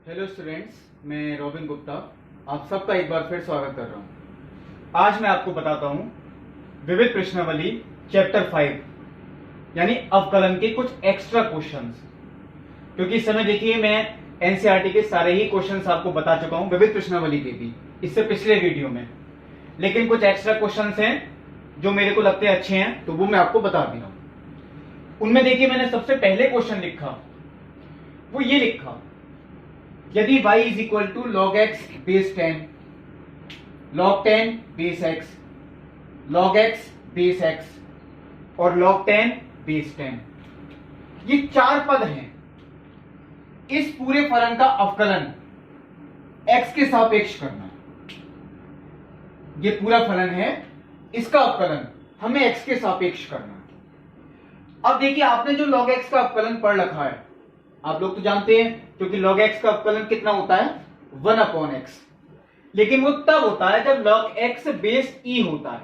Hello students, मैं robin Gupta आप सबका एक बार फिर स्वागत कर रहा हूं। आज मैं आपको बताता हूं विविध प्रश्नावली चैप्टर 5 यानी अवकलन के कुछ एक्स्ट्रा क्वेश्चंस। क्योंकि इस समय देखिए मैं एनसीईआरटी के सारे ही क्वेश्चंस आपको बता चुका हूं, विविध प्रश्नावली के भी इससे पिछले वीडियो में, लेकिन कुछ एक्स्ट्रा क्वेश्चंस हैं जो मेरे को लगते हैं अच्छे हैं, तो वो मैं आपको बता दे रहा हूं। उनमें देखिए मैंने सबसे पहले क्वेश्चन लिखा, वो ये लिखा, यदि y is equal to log x base 10, log 10 base x, log x base x और लॉग 10 बेस 10, ये चार पद हैं। इस पूरे फलन का अवकलन x के सापेक्ष करना है। ये पूरा फलन है, इसका अवकलन हमें x के सापेक्ष करना है। अब देखिए आपने जो log x का अवकलन पढ़ रखा है, आप लोग तो जानते हैं, क्योंकि log x का अवकलन कितना होता है 1/x, लेकिन वो तब होता है जब log x बेस e होता है।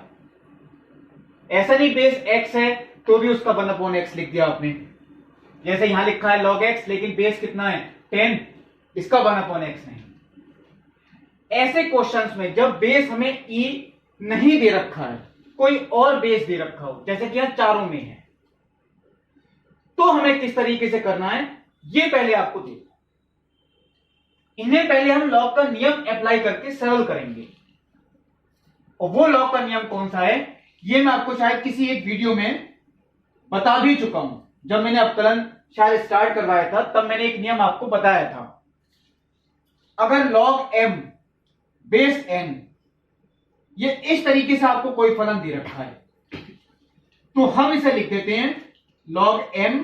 ऐसा नहीं बेस x है तो भी उसका 1/x लिख दिया आपने, जैसे यहां लिखा है log x लेकिन बेस कितना है 10, इसका 1/x नहीं। ऐसे क्वेश्चंस में जब बेस हमें e नहीं दे रखा है, कोई और बेस दे रखा हो, जैसे कि यहां चारों में है, तो हमें किस तरीके से करना है ये पहले आपको देखना। इन्हें पहले हम लॉग का नियम अप्लाई करके सरल करेंगे, और वो लॉग का नियम कौन सा है ये मैं आपको शायद किसी एक वीडियो में बता भी चुका हूं। जब मैंने अवकलन शायद स्टार्ट करवाया था तब मैंने एक नियम आपको बताया था। अगर log m बेस n ये इस तरीके से आपको कोई फलन दे रखा है, तो हम इसे लिख देते हैं log m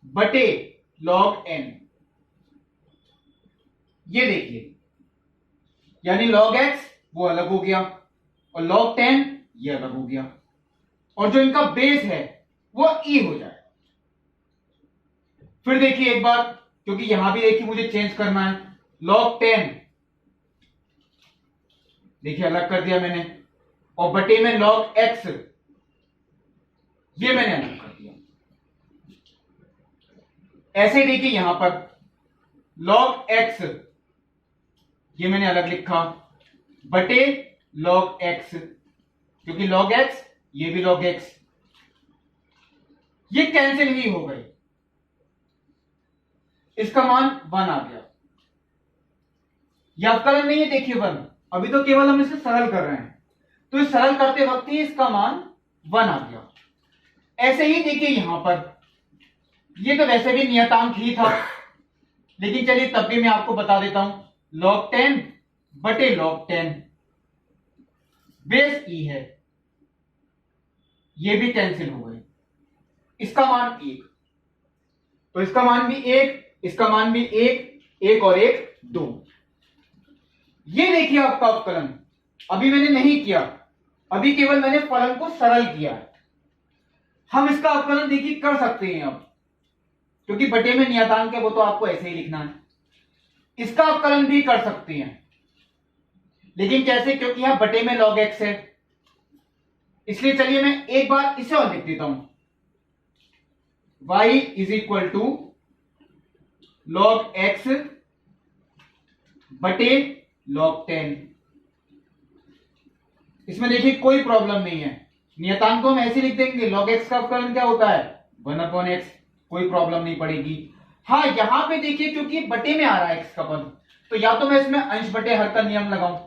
बटे log n। ये देखिए, यानी log x वो अलग हो गया और log 10 ये अलग हो गया, और जो इनका बेस है वो e हो जाएगा। फिर देखिए एक बार, क्योंकि यहां भी देखिए मुझे चेंज करना है, log 10 देखिए अलग कर दिया मैंने, और बटे में log x ये मैंने अलग कर दिया। ऐसे देखिए यहां पर log x ये मैंने अलग लिखा बटे log x, क्योंकि log x ये भी log x, ये कैंसिल ही हो गए, इसका मान 1 आ गया। यह अवकलन नहीं है देखिए 1, अभी तो केवल हम इसे सरल कर रहे हैं, तो इस सरल करते वक्त ही इसका मान 1 आ गया। ऐसे ही देखिए यहां पर, ये तो वैसे भी नियतांक ही था, लेकिन चलिए तब भी मैं आपको बता देता हूं, log 10 बटे log 10 बेस e है, ये भी कैंसिल हो गए, इसका मान 1, तो इसका मान भी 1, इसका मान भी 1, 1 और 1 2। ये देखिए आपका अवकलन अभी मैंने नहीं किया, अभी केवल मैंने फलन को सरल किया है। हम इसका अवकलन देखिए कर सकते हैं अब, क्योंकि बटे में नियतांक है वो तो आपको ऐसे ही लिखना है। इसका अवकलन भी कर सकते हैं, लेकिन कैसे, क्योंकि यहां बटे में log x है, इसलिए चलिए मैं एक बार इसे और लिख देता हूं, y is equal to log x बटे log 10। इसमें देखिए कोई प्रॉब्लम नहीं है, नियतांक को हम ऐसे लिख देंगे, log x का अवकलन क्या होता है 1/x, कोई प्रॉब्लम नहीं पड़ेगी। हाँ यहां पे देखिए क्योंकि बटे में आ रहा है x का पद, तो या तो मैं इसमें अंश बटे हर का नियम लगाऊं,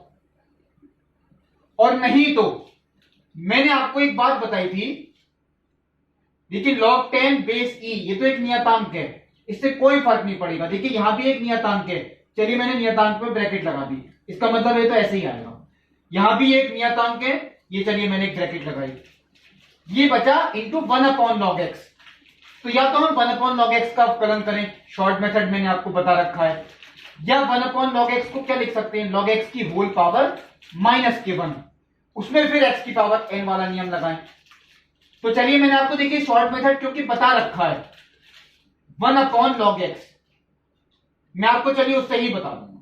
और नहीं तो मैंने आपको एक बात बताई थी, देखिए log 10 बेस e ये तो एक नियतांक है, इससे कोई फर्क नहीं पड़ेगा। देखिए यहां भी एक नियतांक है, चलिए मैंने नियतांक पे ब्रैकेट लगा दी, इसका मतलब ये तो ऐसे ही आएगा। यहां भी एक नियतांक है, ये चलिए मैंने एक ब्रैकेट लगाई, ये बचा इंटू 1/log x। तो या तो हम 1/log x का अवकलन करें, शॉर्ट मेथड मैंने आपको बता रखा है, या 1/log x को क्या लिख सकते हैं, log x की होल पावर -k1, उसमें फिर x की पावर n वाला नियम लगाएं। तो चलिए मैंने आपको देखिए शॉर्ट मेथड क्योंकि बता रखा है 1/log x, मैं आपको चलिए उससे ही बता दूंगा,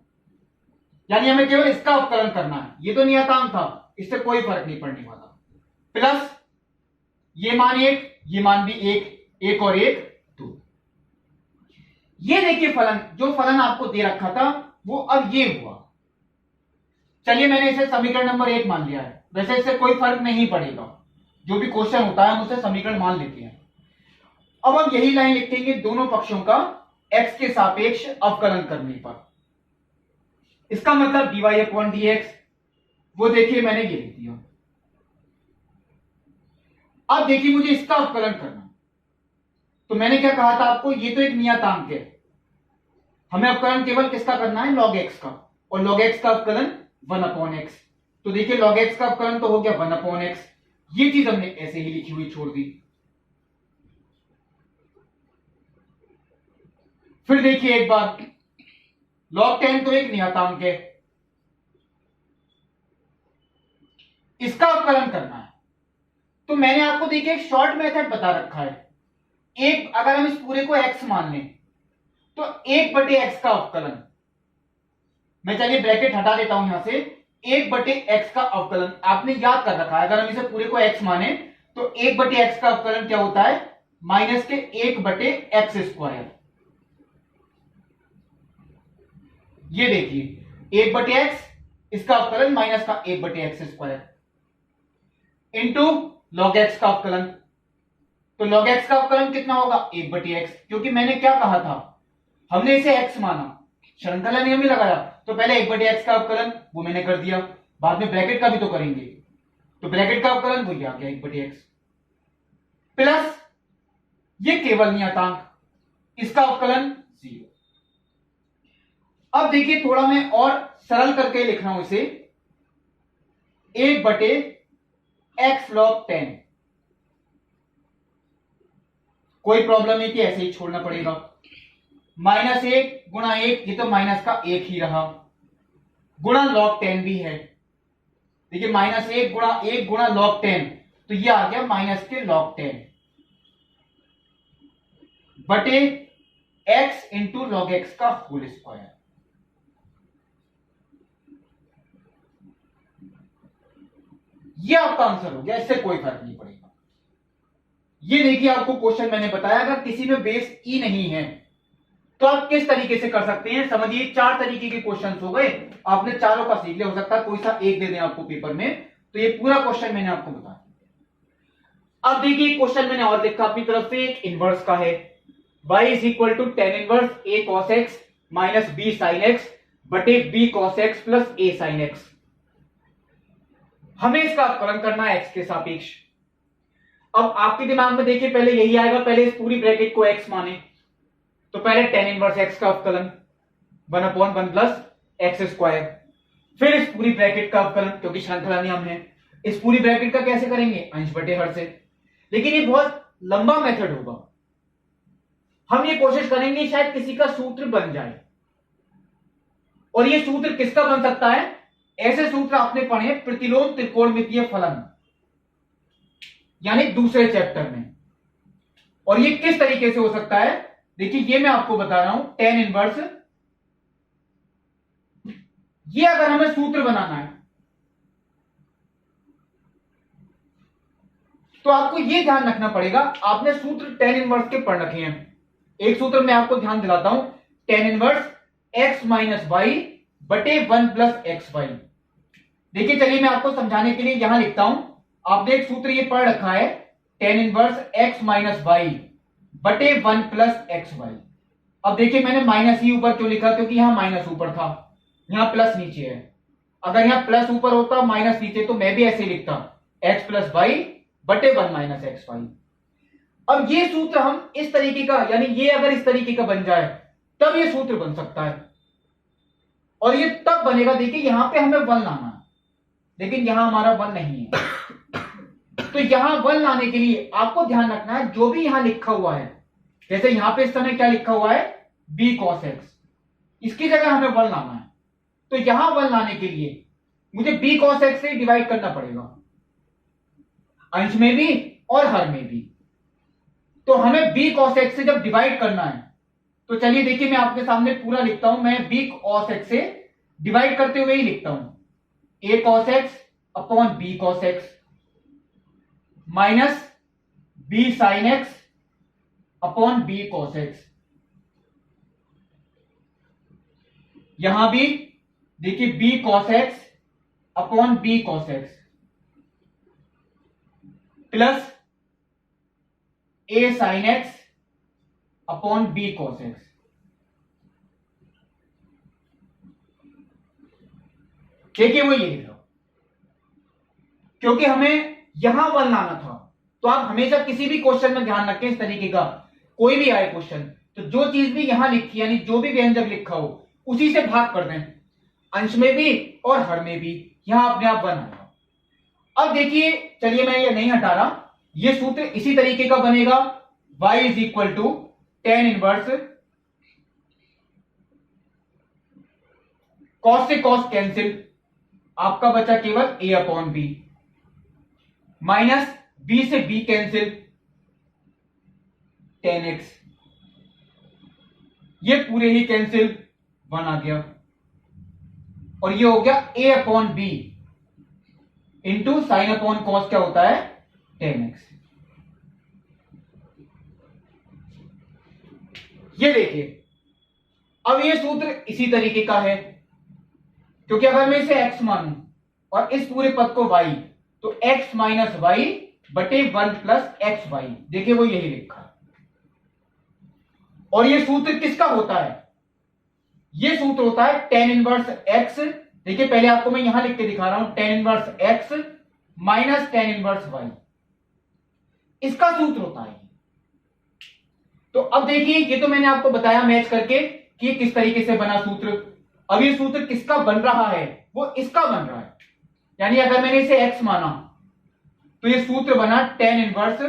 यानी हमें केवल इसका अवकलन करना है, ये तो नियतांक था, इससे कोई फर्क नहीं पड़ने वाला। प्लस ये मान 1, ये मान भी 1, 1 और 1 2। ये देखिए फलन, जो फलन आपको दे रखा था वो अब ये हुआ। चलिए मैंने इसे समीकरण नंबर 1 मान लिया है। वैसे इससे कोई फर्क नहीं पड़ेगा, जो भी क्वेश्चन होता है हम उसे समीकरण मान लेते हैं। अब हम यही लाइन लिखेंगे दोनों पक्षों का x के सापेक्ष अवकलन करने पर। इसका मतलब dy अपॉन dx, वो देखिए मैंने ये लिख दिया। अब देखिए मुझे इसका अवकलन करना, तो मैंने क्या कहा था आपको, ये तो एक नियतांक है, हमें अवकलन केवल किसका करना है, log x का, और log x का अवकलन 1 अपॉन x। तो देखिए log x का अवकलन तो हो गया 1 अपॉन x, ये चीज हमने ऐसे ही लिखी हुई छोड़ दी। फिर देखिए एक बार, log 10 तो एक नियतांक है, इसका अवकलन करना है। तो मैंने आपको देखिए एक शॉर्ट मेथड बता रखा है। एक, अगर हम इस पूरे को x मान लें तो 1/x का अवकलन, मैं चलिए ब्रैकेट हटा देता हूं यहां से, 1/x का अवकलन आपने याद कर रखा है। अगर हम इसे पूरे को x माने तो 1/x का अवकलन क्या होता है, माइनस के 1/x स्क्वायर। ये देखिए 1/x, इसका अवकलन माइनस का 1/x square into log x का अवकलन। तो log x का अवकलन कितना होगा, 1/x, क्योंकि मैंने क्या कहा था, हमने इसे x माना, श्रृंखला नियम ही लगाया, तो पहले 1/x का अवकलन वो मैंने कर दिया, बाद में ब्रैकेट का भी तो करेंगे, तो ब्रैकेट का अवकलन वही आ गया 1/x, प्लस ये केवल नियतांक, इसका अवकलन 0। अब देखिए थोड़ा मैं और सरल करके लिख रहा हूं इसे, 1/x log 10। कोई प्रॉब्लम नहीं कि ऐसे ही छोड़ना पड़ेगा, -1 गुणा 1, ये तो माइनस का 1 ही रहा, गुणा log 10 भी है। देखिए -1 गुणा 1 गुणा log 10, तो ये आ गया माइनस के log 10 बटे x इंटू log x का होल स्क्वायर। ये आपका आंसर हो गया, इससे कोई फर्क नहीं पड़ेगा। ये देखिए आपको क्वेश्चन मैंने बताया, अगर किसी में बेस ई नहीं है तो आप किस तरीके से कर सकते हैं, समझिए 4 तरीके के क्वेश्चंस हो गए, आपने चारों का सीख लिया, हो सकता है कोई सा एक दे दें आपको पेपर में, तो ये पूरा क्वेश्चन मैंने आपको बताया। अब देखिए क्वेश्चन मैंने और लिखा अपनी तरफ से, एक इनवर्स का है, y is equal to tan inverse a cos x minus b sin x बटे b cos x plus a sin x। हमें इसका अवकलन करना है x के सापेक्ष। अब आपके दिमाग में देखिए पहले यही आएगा, पहले इस पूरी ब्रैकेट को x माने, तो पहले tan इनवर्स x का अवकलन 1 अपॉन 1 प्लस x स्क्वायर, फिर इस पूरी ब्रैकेट का अवकलन, क्योंकि श्रृंखला नियम है, इस पूरी ब्रैकेट का कैसे करेंगे, अंश बटे हर से। लेकिन ये बहुत लंबा मेथड होगा, हम ये कोशिश करेंगे शायद किसी का सूत्र बन जाए। और ये सूत्र किसका बन सकता है, ऐसे सूत्र आपने पढ़े प्रतिलोम त्रिकोणमितीय फलन, यानी दूसरे चैप्टर में। और ये किस तरीके से हो सकता है, देखिए ये मैं आपको बता रहा हूं, tan इनवर्स, ये अगर हमें सूत्र बनाना है तो आपको ये ध्यान रखना पड़ेगा, आपने सूत्र tan इनवर्स के पढ़ रखे हैं। एक सूत्र मैं आपको ध्यान दिलाता हूं, tan inverse x minus y बटे 1 प्लस एक्स वाई। देखिए चलिए मैं आपको समझाने के लिए यहां लिखता हूं, आपने एक सूत्र ये पढ़ रखा है, tan inverse x minus y बटे 1 प्लस एक्स वाई। अब देखिए मैंने माइनस ही ऊपर क्यों लिखा, क्योंकि यहां माइनस ऊपर था, यहां प्लस नीचे है। अगर यहां प्लस ऊपर होता माइनस नीचे, तो मैं भी ऐसे लिखता x प्लस वाई बटे 1 माइनस एक्स वाई। अब ये सूत्र हम इस तरीके का, यानी ये अगर इस तरीके का बन जाए तब ये सूत्र बन सकता है, और ये तब बनेगा, देखिए यहां पे हमें 1 लाना है, लेकिन यहां हमारा 1 नहीं है, तो यहां 1 लाने के लिए आपको ध्यान रखना है जो भी यहां लिखा हुआ है, जैसे यहां पे इस समय क्या लिखा हुआ है, b cos x, इसकी जगह हमें 1 लाना है, तो यहां 1 लाने के लिए मुझे b cos x से डिवाइड करना पड़ेगा, अंश में भी और हर में भी। तो हमें b cos x से जब डिवाइड करना है, तो चलिए देखिए मैं आपके सामने पूरा लिखता हूं, मैं b cos x से डिवाइड करते हुए ही लिखता हूं, a cos x upon b cos x minus b sin x upon b cos x। यहां भी देखिए b cos x upon b cos x plus a sin x upon b cos x। देखिए वो ये लिख रहा हूं क्योंकि हमें यहां वन लाना था। तो आप हमेशा किसी भी क्वेश्चन में ध्यान रखें, इस तरीके का कोई भी आए क्वेश्चन तो जो चीज भी यहां लिखी यानी जो भी व्यंजक लिखा हो उसी से भाग कर दें, अंश में भी और हर में भी, यहां अपने आप वन आएगा। अब देखिए चलिए मैं ये नहीं हटा रहा, ये सूत्र इसी तरीके का बनेगा, y is equal to tan inverse cos से कॉस कैंसिल, आपका बचा केवल a upon B, minus b से b कैंसिल टेन एक्स, ये पूरे ही कैंसिल, वन आ गया, और ये हो गया a upon B into sine upon cos क्या होता है टेन एक्स। ये देखिए अब ये सूत्र इसी तरीके का है, क्योंकि अगर मैं इसे x मानूं और इस पूरे पद को y, तो x माइनस वाई बटे वन प्लस एक्स वाई, देखिए वो यही लिखा है। और ये सूत्र किसका होता है, ये सूत्र होता है टेन इनवर्स x, देखिए पहले आपको मैं यहां लिख के दिखा रहा हूं, tan inverse x minus tan inverse y, इसका सूत्र होता है। तो अब देखिए ये तो मैंने आपको बताया मैच करके कि ये किस तरीके से बना सूत्र। अब ये सूत्र किसका बन रहा है, वो इसका बन रहा है, यानी अगर मैंने इसे x माना तो ये सूत्र बना tan inverse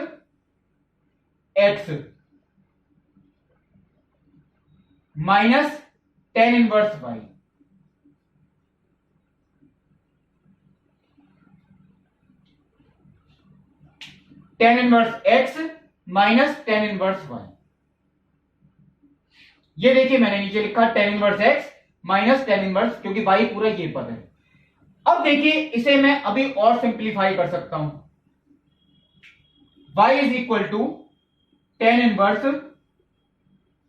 x minus tan inverse y। Tan inverse x minus tan inverse y, ये देखिए मैंने नीचे लिखा tan inverse x minus tan inverse, क्योंकि y पूरा ये पद है। अब देखिए इसे मैं अभी और सिंप्लीफाई कर सकता हूं, y is equal to tan inverse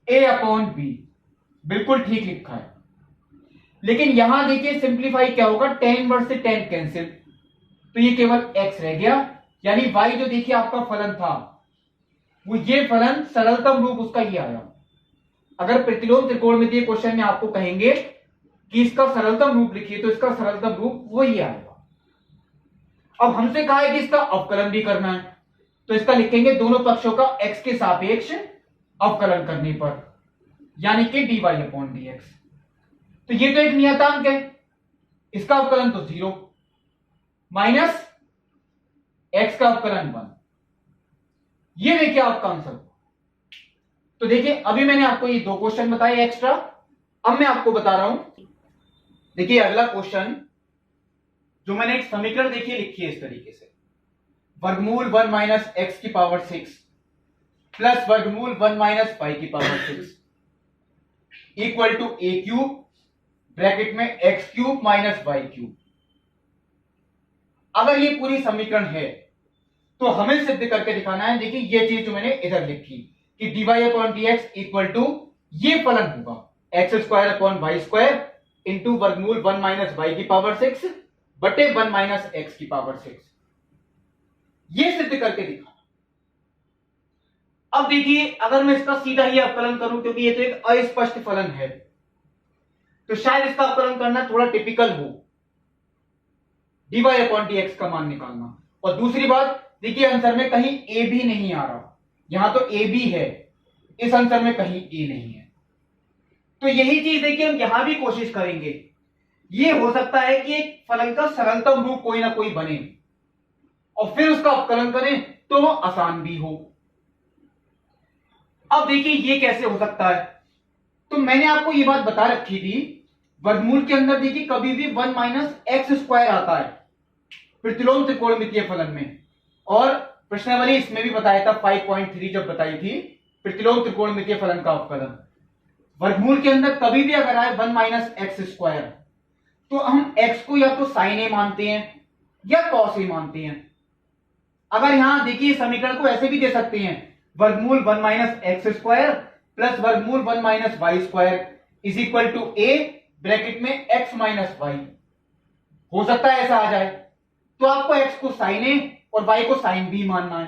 a upon b, बिल्कुल ठीक लिखा है। लेकिन यहां देखिए सिंप्लीफाई क्या होगा, टेन इनवर्स से टेन कैंसिल, तो ये केवल x रह गया, यानी y जो देखिए आपका फलन था वो ये फलन सरलतम रूप उसका ये आया। अगर प्रतिलोम त्रिकोणमितीय क्वेश्चन में आपको कहेंगे कि इसका सरलतम रूप लिखिए तो इसका सरलतम रूप वो ही आएगा। अब हमसे कहा है कि इसका अवकलन भी करना है, तो इसका लिखेंगे दोनों पक्षों का x के सापेक्ष अवकलन करने पर, यानी कि dy अपॉन dx। तो ये तो एक नियतांक है, इसका अवकलन तो 0 माइनस x का अवकलन 1, ये देखिए आपका आंसर। तो देखिए अभी मैंने आपको ये दो क्वेश्चन बताए एक्स्ट्रा, अब मैं आपको बता रहा हूं। देखिए अगला क्वेश्चन जो मैंने एक समीकरण देखिए लिखी है इस तरीके से, वर्गमूल 1 माइनस एक्स की पावर 6 प्लस वर्गमूल 1 माइनस वाई की power 6 equal to A cube bracket में X cube minus Y cube. अगर ये पूरी समीकरण है तो हमें सिद्ध करके दिखाना है। देखिए ये चीज जो मैंने इधर लिखी कि dy upon dx equal to ये फलन होगा x square upon y square into वर्गमूल 1 माइनस वाई की पावर 6 बटे 1 माइनस एक्स की पावर 6, ये सिद्ध करके दिखाना। अब देखिए अगर मैं इसका सीधा ही अवकलन करूं, क्योंकि ये तो एक अस्पष्ट फलन है, तो शायद इसका अवकलन करना थोड़ा टिपिकल हो, dy अपॉन dx का मान निकालना। और दूसरी बात देखिए आंसर में कहीं a भी नहीं आ रहा, यहां तो a भी है, इस आंसर में कहीं a नहीं है। तो यही चीज देखिए हम यहां भी कोशिश करेंगे। ये हो सकता है कि एक फलन का सरलतम रूप कोई ना कोई बने और फिर उसका अवकलन करें तो वो आसान भी हो। अब देखिए ये कैसे हो सकता है, तो मैंने आपको ये बात बता रखी थी, वर्गमूल के अंदर देखिए कभी भी 1 माइनस एक्स स्क्वायर आता है प्रतिलोम त्रिकोणमितीय फलन में, और प्रश्नावली इसमें भी बताया था 5.3 जब बताई थी प्रतिलोम त्रिकोणमितीय फलन का अवकलन। वर्गमूल के अंदर कभी भी अगर आए 1 माइनस एक्स स्क्वायर, तो हम x को या तो साइन ए मानते हैं या कॉस ए मानते हैं। अगर यहां देखिए समीकरण को ऐसे भी दे सकते हैं, वर्गमूल 1 माइनस एक्स स्क्वायर प्लस वर्गमूल 1 minus y square is equal to A bracket में x माइनस वाई। हो सकता है ऐसा आ जाए, तो आपको x को साइन ए और y को साइन बी मानना है,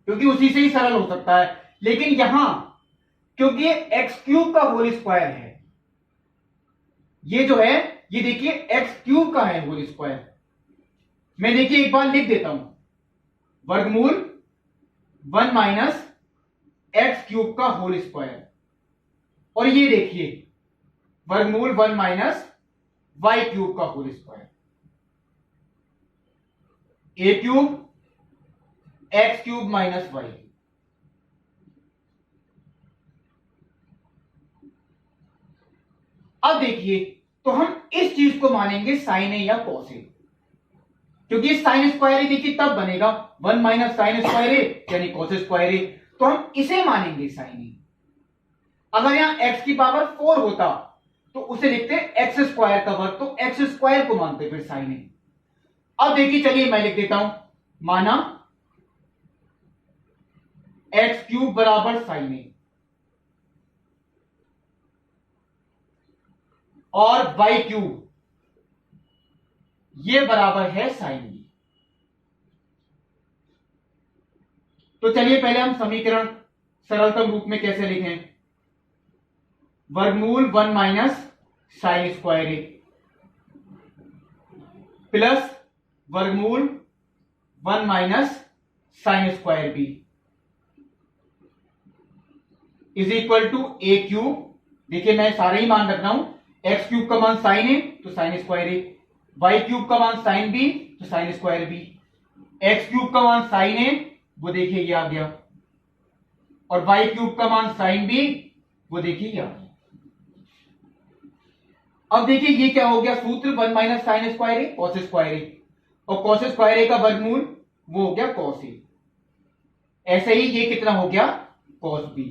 क्योंकि उसी से ही सरल हो सकता है। लेकिन यहां क्योंकि ये एक्स क्यूब का होल स्क्वायर है, ये जो है ये देखिए एक्स क्यूब का है होल स्क्वायर। मैं देखिए एक बार लिख देता हूं, वर्गमूल 1 माइनस एक्स क्यूब का होल स्क्वायर, और ये देखिए वर्गमूल 1 माइनस वाई क्यूब का whole square. A cube X cube minus Y. अब देखिए, तो हम इस चीज को मानेंगे साइन ए या कॉस ए, क्योंकि साइन स्क्वायर ए देखिए तब बनेगा 1 माइनस साइन स्क्वायर ए यानी कॉस स्क्वायर ए, तो हम इसे मानेंगे साइन ए। अगर यहां एक्स की पावर 4 होता तो उसे लिखते एक्स स्क्वायर का वर्ग, तो एक्स स्क्वायर को मानते फिर साइन ए। अब देखिए, चलिए मैं लिख देता हूं, माना एक्स क्यूब बराबर साइन ए और वाई क्यूब ये बराबर है साइन बी। तो चलिए पहले हम समीकरण सरलतम रूप में कैसे लिखें, वर्गमूल 1 minus sine square A plus वर्गमूल 1 minus sine square B is equal to A cube. देखिए मैं सारे ही मान रख रहा हूं, एक्स क्यूब का मान साइन ए तो sine square A, y cube का मान साइन बी तो sine square B, x cube का मान साइन ए वो देखिए ये आ गया, और वाई क्यूब का मान साइन बी वो देखिए ये आ गया। अब देखिए ये क्या हो गया, सूत्र 1 माइनस साइन स्क्वायर ए कॉस स्क्वायर ए, और कॉस स्क्वायर ए का वर्गमूल वो हो गया कॉस ए। ऐसे ही ये कितना हो गया कॉस बी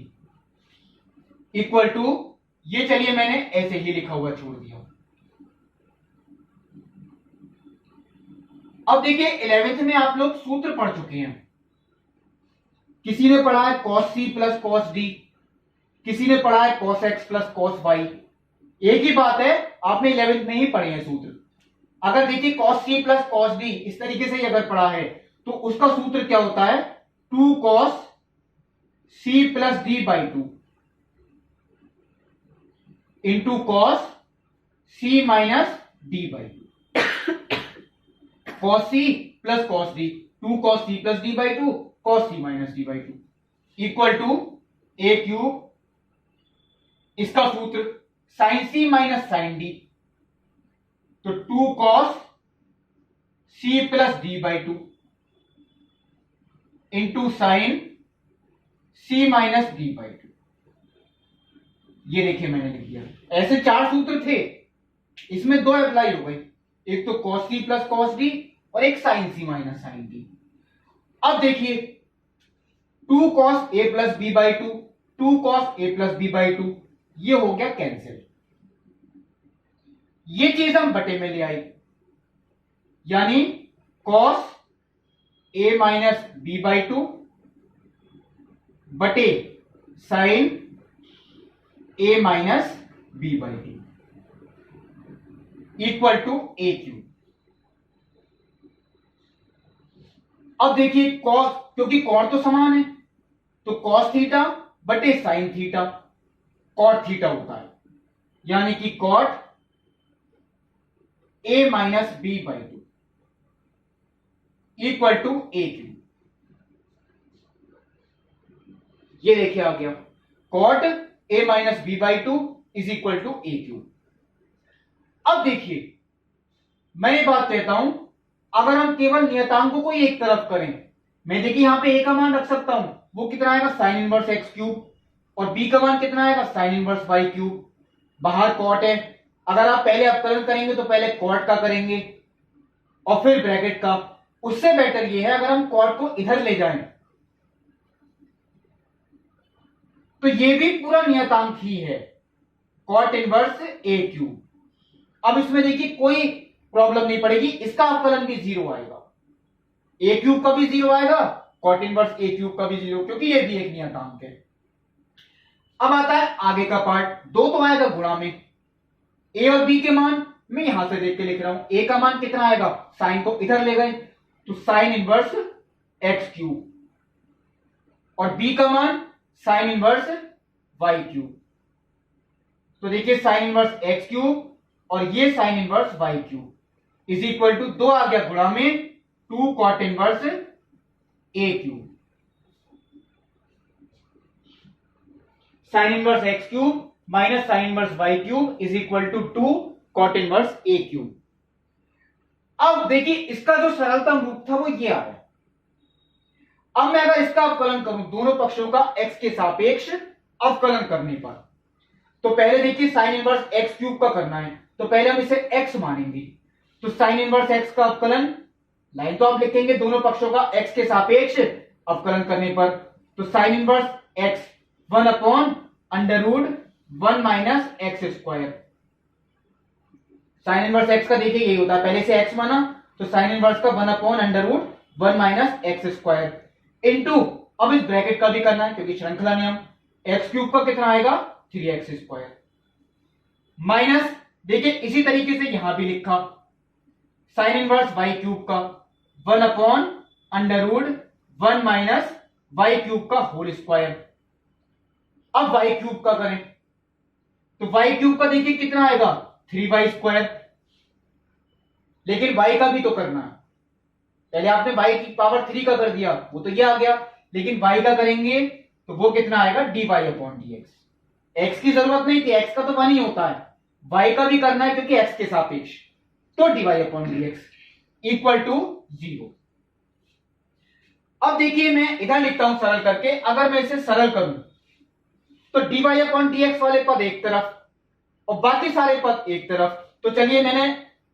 इक्वल टू, ये चलिए मैंने ऐसे ही लिखा हुआ छोड़ दिया। अब देखिए 11th में आप लोग सूत्र पढ़ चुके हैं, किसी ने पढ़ा है cos c प्लस cos d, किसी ने पढ़ा है cos x plus cos y। एक ही बात है, आपने 11th में ही पढ़े हैं सूत्र। अगर देखिए cos c प्लस cos d इस तरीके से अगर पढ़ा है तो उसका सूत्र क्या होता है, 2 cos c plus d by 2 into cos c minus d by 2, cos c प्लस cos d, 2 cos c plus d by 2 cos c minus d by 2 equal to A cube, इसका सूत्र sine c minus sine d, तो 2 cos c plus d by 2 into sine c minus d by 2। ये देखिए मैंने लिख दिया, ऐसे 4 सूत्र थे, इसमें 2 अप्लाई हो गए, एक तो cos c प्लस cos d और एक sin c minus sin d। अब देखिए 2 cos a plus b by 2, 2 cos a plus b by 2 ये हो गया कैंसिल। ये चीज हम बटे में ले आए, यानी cos a minus b by 2 बटे sin a minus b by 2 equal to A cube. अब देखिए कॉस, क्योंकि कॉट तो समान है तो कॉस थीटा बटे साइन थीटा कॉट थीटा होता है, यानी कि cot a minus B by 2 equal to A cube. ये देखिए आ गया cot a minus B by 2 is equal to A cube. अब देखिए मैं ये बात कहता हूं, अगर हम केवल नियतांकों को ही एक तरफ करें, मैं देखिए यहां पे a का मान रख सकता हूं, वो कितना आएगा साइन इनवर्स एक्स क्यूब, और b का मान कितना आएगा साइन इनवर्स वाई क्यूब। बाहर कॉट है, अगर आप पहले अवकलन करेंगे तो पहले कॉट का करेंगे और फिर ब्रैकेट का। उससे बेटर ये है अगर हम कॉट को इधर ले जाएं तो ये भी पूरा नियतांक ही है, कॉट इनवर्स ए क्यूब। अब इसमें देखिए कोई प्रॉब्लम नहीं पड़ेगी, इसका अवकलन भी 0 आएगा, ए क्यूब का भी 0 आएगा, कॉट इनवर्स ए क्यूब का भी 0, क्योंकि ये भी एक नियतांक है। अब आता है आगे का पार्ट, 2 तो आएगा गुणा में, ए और बी के मान मैं यहां से देख के लिख रहा हूं। ए का मान कितना आएगा, साइन को इधर ले गए तो साइन इनवर्स एक्स क्यूब, और बी का मान साइन इनवर्स वाई क्यूब। तो देखिए साइन इनवर्स एक्स क्यूब और ये sine inverse y cube is equal to 2 आ गया गुणा में 2 cot inverse A cube. Sine inverse x cube minus sine inverse y cube is equal to 2 cot inverse A cube. अब देखिए इसका जो सरलतम रूप था वो ये आ रहा है। अब मैं अगर इसका अवकलन करूं दोनों पक्षों का x के सापेक्ष अवकलन करने पर, तो पहले देखिए साइन इनवर्स एक्स क्यूब का करना है, तो पहले हम इसे x मानेंगे। तो साइन इनवर्स x का अवकलन, लाइन तो आप लिखेंगे दोनों पक्षों का x के सापेक्ष अवकलन करने पर, तो sine inverse x 1 upon under root 1 minus x square. Sine inverse x का देखिए यही होता है, पहले से x माना तो साइन इनवर्स का 1 upon under root 1 minus x square into, अब इस ब्रैकेट का भी करना है क्योंकि श्रृंखला नियम, एक्स क्यूब का कितना आएगा 3x स्क्वायर, माइनस देखिए इसी तरीके से यहां भी लिखा साइन इनवर्स वाई क्यूब का 1 upon under root 1 minus Y cube का होल स्क्वायर। अब वाई क्यूब का करें तो वाई क्यूब का देखिए कितना आएगा 3y स्क्वायर, लेकिन y का भी तो करना है। पहले आपने y की पावर 3 का कर दिया वो तो ये आ गया, लेकिन y का करेंगे तो वो कितना आएगा dy अपॉन dx। x की जरूरत नहीं थी, x का तो 1 ही होता है, y का भी करना है क्योंकि x के सापेक्ष, तो dy upon dx equal to 0। अब देखिए मैं इधर लिखता हूं सरल करके, अगर मैं इसे सरल करूं तो dy अपॉन dx वाले पद एक तरफ और बाकी सारे पद एक तरफ, तो चलिए मैंने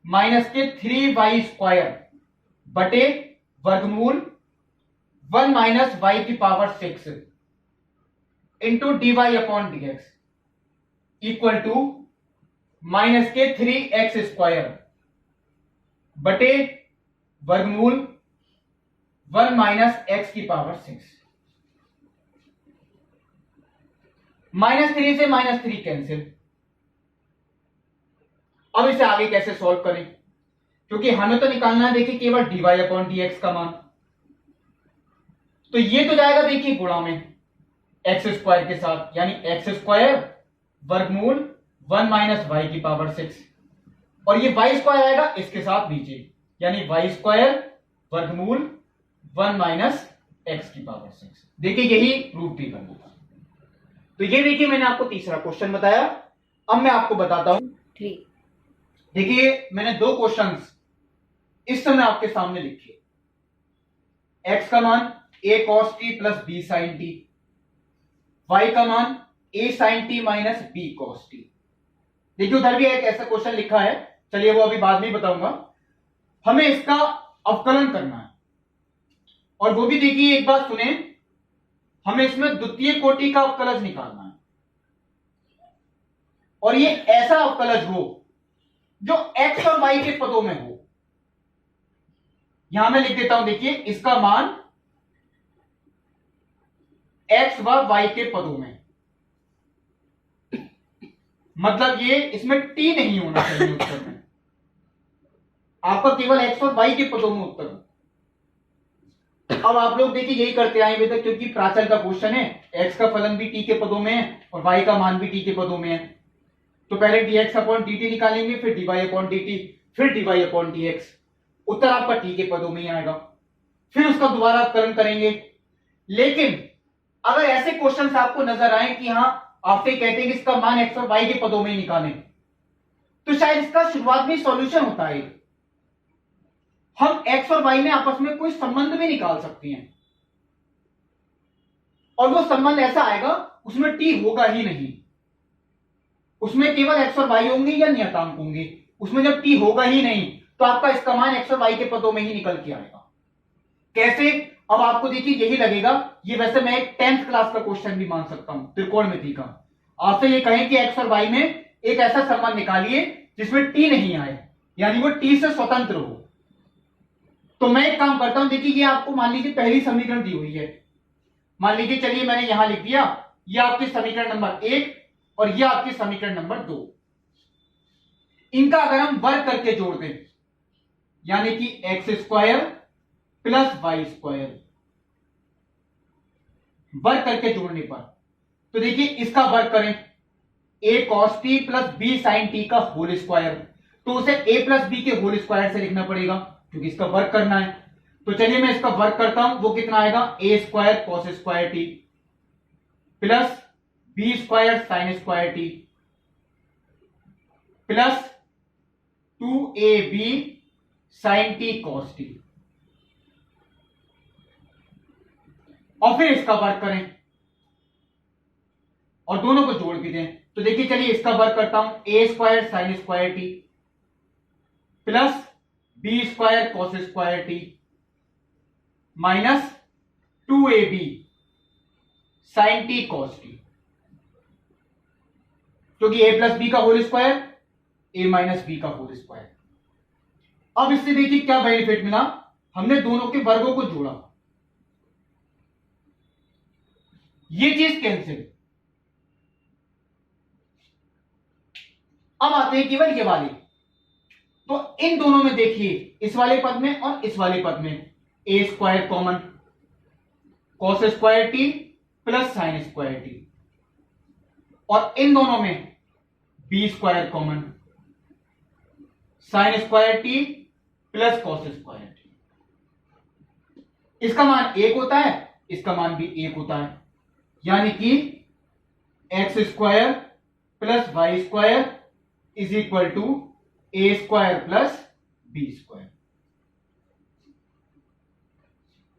माइनस के 3y स्क्वायर बटे वर्गमूल 1 माइनस वाई की power 6 into dy upon dx equal to minus के 3x स्क्वायर बटे वर्गमूल 1 माइनस x की पावर 6। -3 से -3 कैंसिल। अब इसे आगे कैसे सॉल्व करें, क्योंकि हमें तो निकालना है देखिए केवल dy अपॉन dx का मान, तो ये तो जाएगा देखिए गुणा में एक्स स्क्वायर के साथ, यानी एक्स स्क्वायर वर्गमूल 1 माइनस वाई की पावर 6, और ये वाई स्क्वायर आएगा इसके साथ नीचे, यानी वाई स्क्वायर वर्गमूल 1 माइनस एक्स की पावर 6। देखिए यही रूप भी करना था। तो ये देखिए मैंने आपको तीसरा क्वेश्चन बताया। अब मैं आपको बताता हूं, देखिए मैंने 2 क्वेश्चंस इस समय आपके सामने लिखे। x का मान a cos t plus b sin t, y का मान a sin t minus b cos t। देखिए उधर भी एक ऐसा क्वेश्चन लिखा है, चलिए वो अभी बाद में बताऊंगा। हमें इसका अवकलन करना है, और वो भी देखिए एक बात सुने, हमें इसमें द्वितीय कोटि का अवकलज निकालना है, और ये ऐसा अवकलज हो जो x और y के पदों में हो। यहां मैं लिख देता हूं, देखिए इसका मान x व y के पदों में, मतलब ये इसमें t नहीं होना चाहिए उत्तर में, आपका केवल x और y के पदों में उत्तर हो। अब आप लोग देखिए यही करते आए अभी तक, क्योंकि प्राचल का क्वेश्चन है, x का फलन भी t के पदों में है और y का मान भी t के पदों में है, तो पहले dx अपॉन dt निकालेंगे, फिर dy अपॉन dt, फिर dy अपॉन dx, उत्तर आपका t के पदों में ही आएगा। फिर उसका दोबारा अवकलन करेंगे। लेकिन अगर ऐसे क्वेश्चंस आपको नजर आए कि हाँ आपसे कहते हैं कि इसका मान x और y के पदों में ही निकालें, तो शायद इसका शुरुआत में सॉल्यूशन होता है, हम x और y में आपस में कोई संबंध भी निकाल सकते हैं, और वो संबंध ऐसा आएगा उसमें t होगा ही नहीं, उसमें केवल x और y होंगे या नियतांक होंगे। उसमें जब t होगा ही नहीं तो आपका इसका मान x और y के पदों में ही निकल के आएगा। कैसे, अब आपको देखिए यही लगेगा, ये वैसे मैं एक 10th क्लास का क्वेश्चन भी मान सकता हूं त्रिकोणमिति का। आपसे ये कहें कि x और y में एक ऐसा संबंध निकालिए जिसमें t नहीं आए, यानी वो t से स्वतंत्र हो, तो मैं एक काम करता हूं, देखिए ये आपको मान लीजिए पहली समीकरण दी हुई है, मान लीजिए चलिए मैंने यहां लिख दिया, ये आपकी समीकरण नंबर 1 और ये आपकी समीकरण नंबर 2। इनका अगर हम वर्ग करके जोड़ दें, यानी कि x square plus Y square, वर्ग करके जोड़ने पर, तो देखिए इसका वर्ग करें, A cos T plus B sine T का होल स्क्वायर, तो उसे ए प्लस बी के होल स्क्वायर से लिखना पड़ेगा क्योंकि इसका वर्ग करना है। तो चलिए मैं इसका वर्ग करता हूं, वो कितना आएगा, A square cos square T plus B square sine square T plus 2ab sine T cos T, और फिर इसका वर्ग करें और दोनों को जोड़ भी दें। तो देखिए चलिए इसका वर्ग करता हूं, A square sine square T plus B square cos square T minus 2ab sine T cos T, क्योंकि a प्लस बी का whole square a minus B का होल स्क्वायर। अब इससे देखिए क्या बेनिफिट मिला, हमने दोनों के वर्गों को जोड़ा, ये चीज कैंसिल। अब आते हैं केवल ये वाले, तो इन दोनों में देखिए इस वाले पद में और इस वाले पद में A square common, cos square T plus sine square T, और इन दोनों में B square common, sine square T plus cos square T. इसका मान 1 होता है, इसका मान भी 1 होता है, यानी कि x square plus Y square is equal to a square plus B square.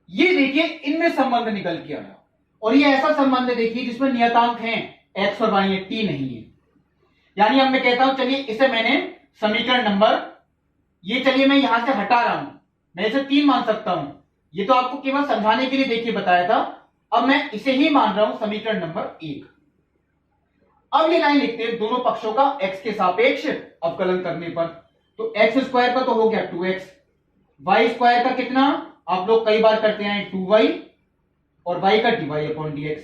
ये देखिए इनमें संबंध निकल के आया, और ये ऐसा संबंध है देखिए जिसमें नियतांक हैं एक्स और वाई है, टी नहीं है। यानी अब मैं कहता हूं चलिए इसे मैंने समीकरण नंबर, ये चलिए मैं यहां से हटा रहा हूं, मैं इसे 3 मान सकता हूं, ये तो आपको केवल समझाने के लिए देखिए बताया था, अब मैं इसे ही मान रहा हूं समीकरण नंबर 1। अब ये लाइन लिखते हैं दोनों पक्षों का x के सापेक्ष अवकलन करने पर, तो एक्स स्क्वायर का तो हो गया 2x, वाई स्क्वायर का कितना, आप लोग कई बार करते हैं 2y, और y का dy अपॉन dx,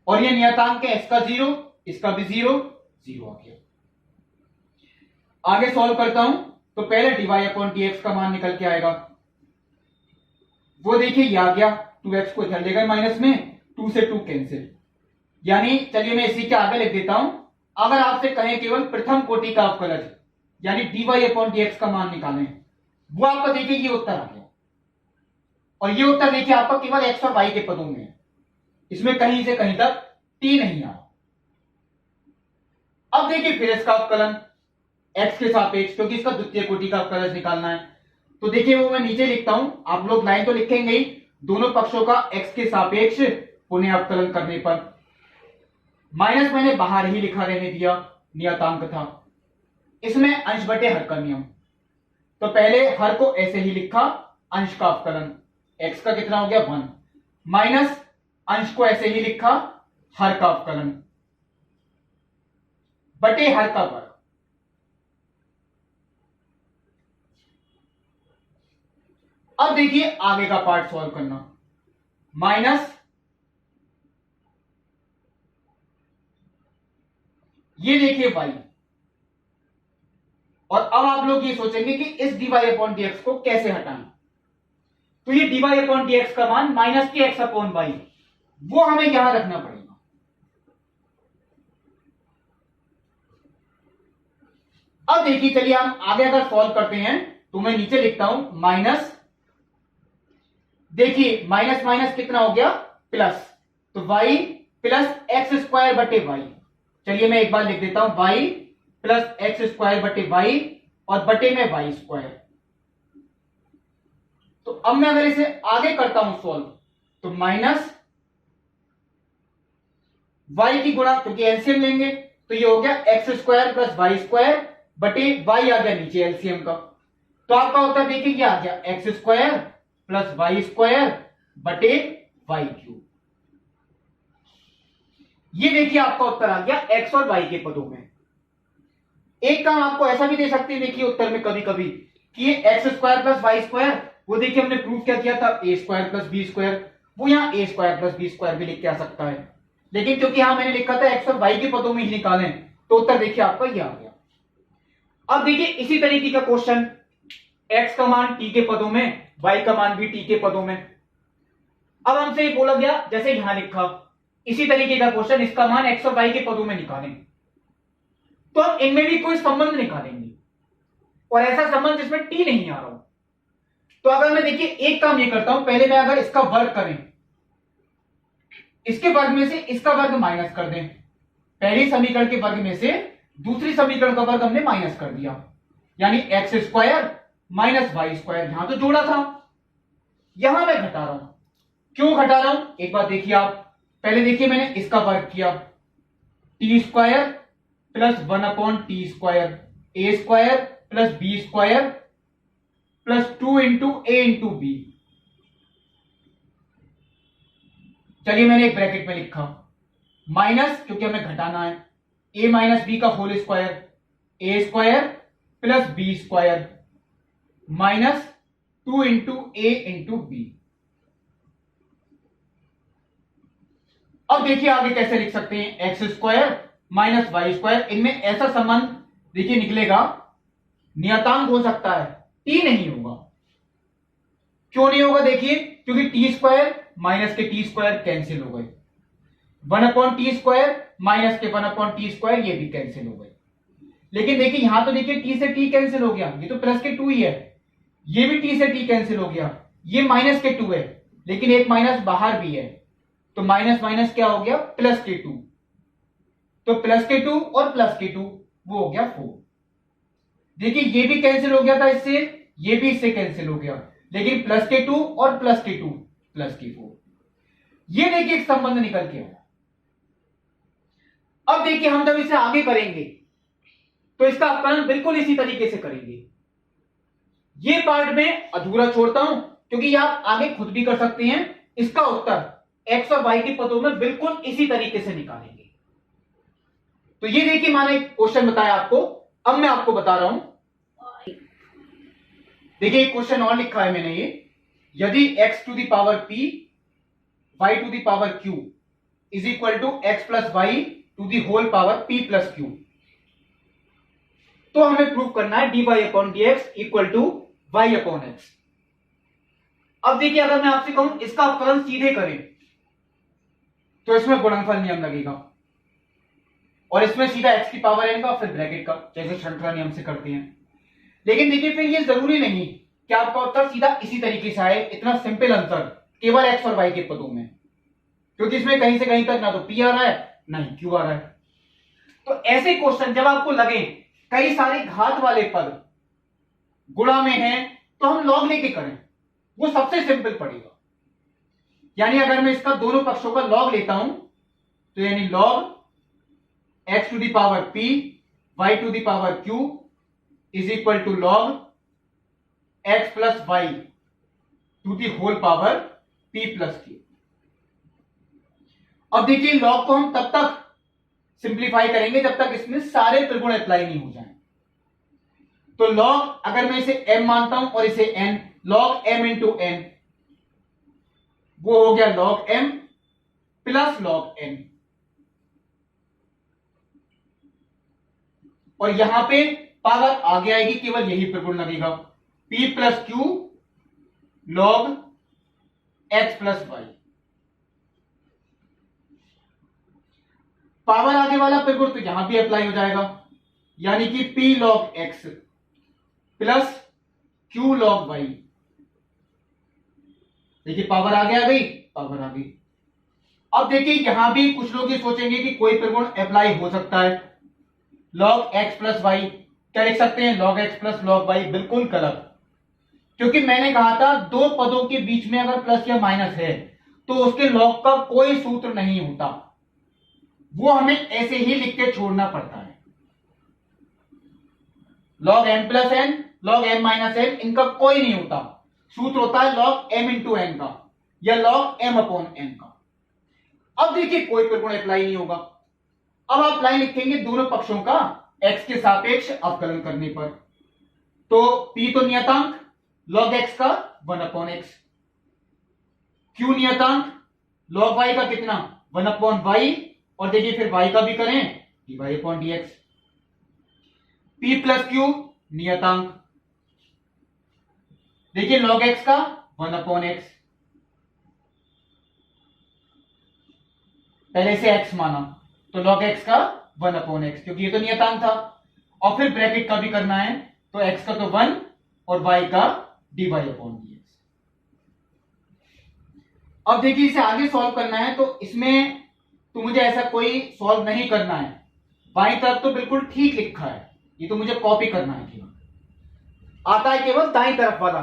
और ये नियतांक है x का 0, इसका भी 0 0 आ गया। आगे सॉल्व करता हूं, तो पहले dy अपॉन dx का मान निकल के आएगा, वो देखिए ये आ गया, 2x को इधर ले गए माइनस में, 2 से 2 कैंसिल, यानी चलिए मैं इसी के आगे लिख देता हूं, अगर आपसे कहें केवल प्रथम कोटि का अवकलज यानी dy अपॉन dx का मान निकालें, वो आपका देखिए ये उत्तर आ गया, और ये उत्तर देखिए आपका केवल x और y के पदों में है, इसमें कहीं से कहीं तक t नहीं आया। अब देखिए फिर इसका अवकलन x के सापेक्ष, क्योंकि इसका द्वितीय कोटि का अवकलज निकालना है, तो देखिए वो मैं नीचे लिखता हूं, आप लोग लाइन तो लिखेंगे ही, दोनों पक्षों का x के सापेक्ष पुनः अवकलन करने पर, माइनस मैंने बाहर ही लिखा रहने दिया, नियतांक था, इसमें अंश बटे हर का नियम, तो पहले हर को ऐसे ही लिखा, अंश का अवकलन x का कितना हो गया 1, माइनस अंश को ऐसे ही लिखा, हर का अवकलन बटे हर का वर्ग। अब देखिए आगे का पार्ट सॉल्व करना, माइनस ये देखिए y, और अब आप लोग ये सोचेंगे कि इस dy अपॉन dx को कैसे हटाएं, तो ये dy अपॉन dx का मान माइनस के x अपॉन y, वो हमें यहां रखना पड़ेगा। अब देखिए चलिए हम आगे अगर सॉल्व करते हैं, तो मैं नीचे लिखता हूं माइनस, देखिए माइनस माइनस कितना हो गया प्लस, तो y प्लस एक्स स्क्वायर बटे वाई, चलिए मैं एक बार लिख देता हूं y प्लस एक्स स्क्वायर बटे वाई, और बटे में वाई स्क्वायर। तो अब मैं अगर इसे आगे करता हूं सॉल्व, तो माइनस y की गुणा, क्योंकि एलसीएम लेंगे, तो ये हो गया x square plus Y square बटे y आ गया नीचे एलसीएम का, तो आपका उत्तर देखिए क्या आ गया, x square plus Y square बटे वाई क्यूब। ये देखिए आपका उत्तर आ गया x और y के पदों में। एक काम आपको ऐसा भी दे सकते हैं देखिए उत्तर में कभी कभी, कि ये x square plus Y square, वो देखिए हमने प्रूफ क्या किया था, a square plus B square, वो यहां a square plus B square भी लिख के आ सकता है, लेकिन क्योंकि यहां मैंने लिखा था एक्स और वाई के पदों में ही निकालें, तो उत्तर देखिए आपका ये आ गया। अब देखिए इसी तरीके का क्वेश्चन, x का मान t के पदों में, y का मान भी t के पदों में। अब हमसे ये बोला गया जैसे यहां लिखा, इसी तरीके का क्वेश्चन, इसका मान x और y के पदों में निकालें, तो हम इनमें भी कोई संबंध निकालेंगे, और ऐसा संबंध जिसमें t नहीं आ रहा हो। तो अगर मैं देखिए एक काम ये करता हूं, पहले मैं अगर इसका वर्ग करें, इसके वर्ग में से इसका वर्ग माइनस कर दें, पहली समीकरण के वर्ग में से दूसरी समीकरण का वर्ग हमने माइनस कर दिया, यानी x square minus y square, यहां तो जोड़ा था, यहां मैं घटा रहा हूं। क्यों घटा रहा हूं एक बात देखिए आप, पहले देखिए मैंने इसका वर्ग किया, t square plus 1/t² a square plus B square plus 2 into a into b. चलिए मैंने एक ब्रैकेट में लिखा, माइनस क्योंकि हमें घटाना है, ए माइनस बी का whole square, a square plus B square minus 2 into a into b. अब देखिए आगे कैसे लिख सकते हैं, x square minus y square, इनमें ऐसा संबंध देखिए निकलेगा, नियतांक हो सकता है, टी नहीं होगा। क्यों नहीं होगा देखिए, क्योंकि टी स्क्वायर माइनस के टी स्क्वायर कैंसिल हो गए, 1/t² माइनस के 1/t², ये भी कैंसिल हो गए। लेकिन देखिए यहां तो देखिए टी से टी कैंसिल हो गया, ये तो प्लस के 2 ही है, ये भी टी से टी कैंसिल हो गया, ये माइनस के 2 है, लेकिन एक माइनस बाहर भी है, तो माइनस माइनस क्या हो गया, प्लस के 2, तो प्लस के 2 और प्लस के 2 वो हो गया 4। देखिए ये भी कैंसिल हो गया था इससे, ये भी इससे कैंसिल हो गया, लेकिन प्लस के 2 और प्लस के 2 प्लस के 4, ये देखिए एक संबंध निकल के आया। अब देखिए हम जब इसे आगे करेंगे तो इसका अपकलन बिल्कुल इसी तरीके से करेंगे। ये पार्ट में अधूरा छोड़ता हूं क्योंकि ये आप आगे खुद भी कर सकते हैं, इसका उत्तर एक्स और वाई के पदों में बिल्कुल इसी तरीके से निकालेंगे। तो ये देखिए मैंने एक क्वेश्चन बताया आपको, अब मैं आपको बता रहा हूं, देखिए एक क्वेश्चन और लिखा है मैंने, ये यदि x to the power p y to the power q is equal to x plus y to the whole power p plus q, तो हमें प्रूव करना है dy/dx इक्वल टू y/x। अब देखिए अगर मैं आपसे कहूं इसका अवकलन सीधे करें तो इसमें गुणनफल नियम लगेगा, और इसमें सीधा x की पावर n का फिर ब्रैकेट का, जैसे श्रृंखला नियम से करते हैं। लेकिन देखिए फिर ये जरूरी नहीं कि आपका उत्तर सीधा इसी तरीके से आए, इतना सिंपल आंसर केवल x और y के पदों में, क्योंकि इसमें कहीं से कहीं तक ना तो p आ रहा है ना ही q आ रहा है। तो ऐसे क्वेश्चन जब आपको लगे कई सारे घात वाले पद गुणा में हैं, तो हम लॉग लेके करें, वो सबसे सिंपल पड़ेगा। यानी अगर मैं इसका दोनों पक्षों का लॉग लेता हूं तो यानी log x to the power p y to the power q is equal to log x plus y to the whole power p plus q। अब देखिए लॉग को हम तब तक सिंप्लीफाई करेंगे जब तक इसमें सारे त्रिगुण अप्लाई नहीं हो जाएं। तो लॉग अगर मैं इसे m मानता हूं और इसे n, log m into n, वो हो गया log m plus log n, और यहां पे पावर आगे आएगी, केवल यही त्रिगुण लगेगा, p plus q log x plus y. Power आगे वाला त्रिगुण तो यहां भी अप्लाई हो जाएगा, यानी कि p log x plus q log y। देखिए पावर आगे आ गई, पावर आ गई। अब देखिए यहां भी कुछ लोग ये सोचेंगे कि कोई त्रिगुण अप्लाई हो सकता है, लॉग x प्लस वाई, क्या लिख सकते हैं, log x plus log y. बिल्कुल गलत, क्योंकि मैंने कहा था दो पदों के बीच में अगर प्लस या माइनस है तो उसके लॉग का कोई सूत्र नहीं होता, वो हमें ऐसे ही लिख के छोड़ना पड़ता है। Log m plus n, log m minus n, इनका कोई नहीं होता, सूत्र होता है लॉग m इंटू n का या लॉग m अपॉन n का। अब देखिए कोई त्रिगुण अप्लाई नहीं होगा, अब आप लाइन लिखेंगे दोनों पक्षों का x के सापेक्ष अवकलन करने पर, तो p तो नियतांक log x का 1/x, q नियतांक log y का कितना 1/y, और देखिए फिर y का भी करें dy/dx। p प्लस क्यू नियतांक, देखिए log x का 1/x, पहले से x माना तो log x का 1/x, क्योंकि ये तो नियतांक था। और फिर ब्रैकेट का भी करना है, तो x का तो 1 और y का dy/dx। अब देखिए इसे आगे सॉल्व करना है, तो इसमें तो मुझे ऐसा कोई सॉल्व नहीं करना है, बाईं तरफ तो बिल्कुल ठीक लिखा है, ये तो मुझे कॉपी करना है केवल, आता है केवल दाईं तरफ वाला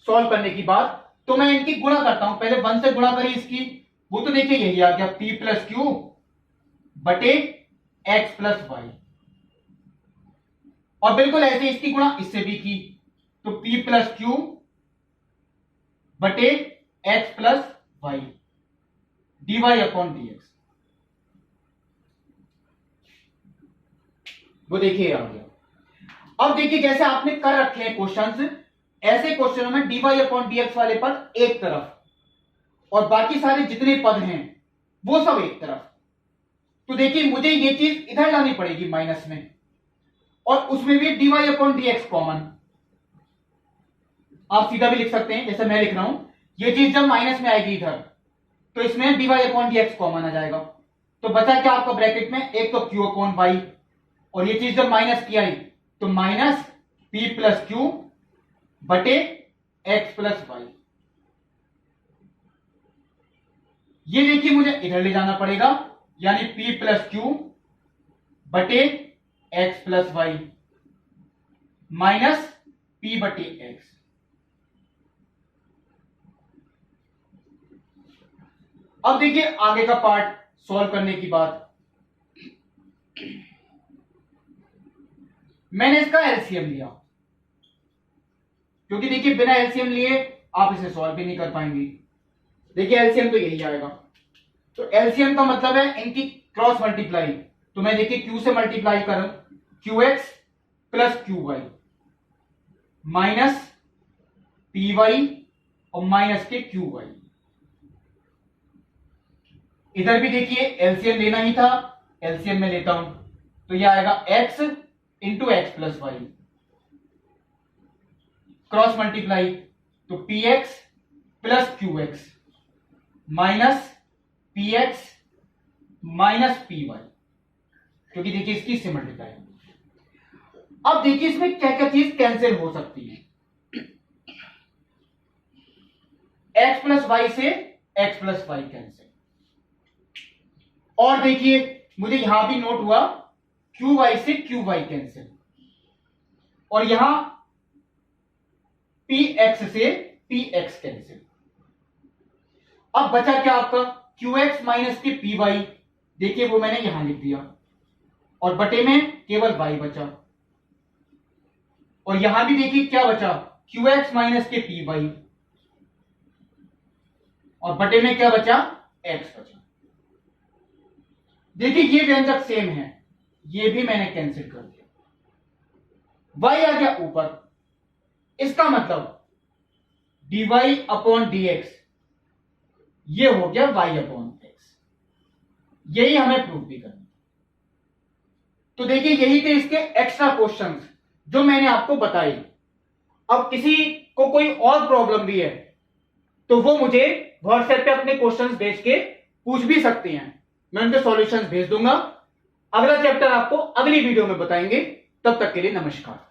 सॉल्व करने की बात। तो मैं इनकी गुणा करता हूं, पहले 1 से गुणा करी इसकी, वो तो देखिए यही आ गया p प्लस क्यू बटे x प्लस वाई, और बिल्कुल ऐसे इसकी गुणा इससे भी की, तो p प्लस क्यू बटे x प्लस वाई dy/dx, वो देखिए आ गया। अब देखिए जैसे आपने कर रखे हैं क्वेश्चंस, ऐसे क्वेश्चनों में dy/dx वाले पद एक तरफ और बाकी सारे जितने पद हैं वो सब एक तरफ। तो देखिए मुझे ये चीज इधर लानी पड़ेगी माइनस में, और उसमें भी dy/dx कॉमन। आप सीधा भी लिख सकते हैं जैसे मैं लिख रहा हूं, ये चीज जब माइनस में आएगी इधर तो इसमें dy/dx कॉमन आ जाएगा। तो बचा क्या आपका ब्रैकेट में, एक तो q/y, और ये चीज जब माइनस की आई तो माइनस p प्लस क्यू बटे x प्लस वाई। ये देखिए मुझे इधर ले जाना पड़ेगा, यानी p प्लस क्यू बटे x plus y minus p बटे x। अब देखिए आगे का पार्ट सॉल्व करने की बात, मैंने इसका एलसीएम लिया, क्योंकि देखिए बिना एलसीएम लिए आप इसे सॉल्व भी नहीं कर पाएंगे। देखिए एलसीएम तो यही आएगा, तो एलसीएम का मतलब है इनकी क्रॉस मल्टीप्लाई, तो मैं देखिए q से मल्टीप्लाई करूं, qx plus qy minus py और माइनस के qy। इधर भी देखिए एलसीएम लेना ही था, एलसीएम में लेता हूं, तो यह आएगा x into x plus y, cross multiply, तो px plus qx minus px minus py, क्योंकि देखिए इसकी इससे मल्टीप्लाई। अब देखिए इसमें क्या क्या चीज कैंसिल हो सकती है, x प्लस वाई से x प्लस वाई कैंसिल, और देखिए मुझे यहां भी नोट हुआ qy से qy कैंसिल, और यहां px से px कैंसिल। अब बचा क्या आपका qx माइनस के py, देखिए वो मैंने यहां लिख दिया, और बटे में केवल y बचा, और यहां भी देखिए क्या बचा qx माइनस के py, और बटे में क्या बचा x बचा। देखिए ये व्यंजक सेम है, ये भी मैंने कैंसिल कर दिया, y आ गया ऊपर, इसका मतलब dy/dx ये हो गया y/x, यही हमें प्रूव भी करना। तो देखिए यही थे इसके एक्स्ट्रा क्वेश्चंस जो मैंने आपको बताई। अब किसी को कोई और प्रॉब्लम भी है तो वो मुझे व्हाट्सएप पे अपने क्वेश्चंस भेज के पूछ भी सकते हैं, मैं उनके सॉल्यूशंस भेज दूंगा। अगला चैप्टर आपको अगली वीडियो में बताएंगे, तब तक के लिए नमस्कार।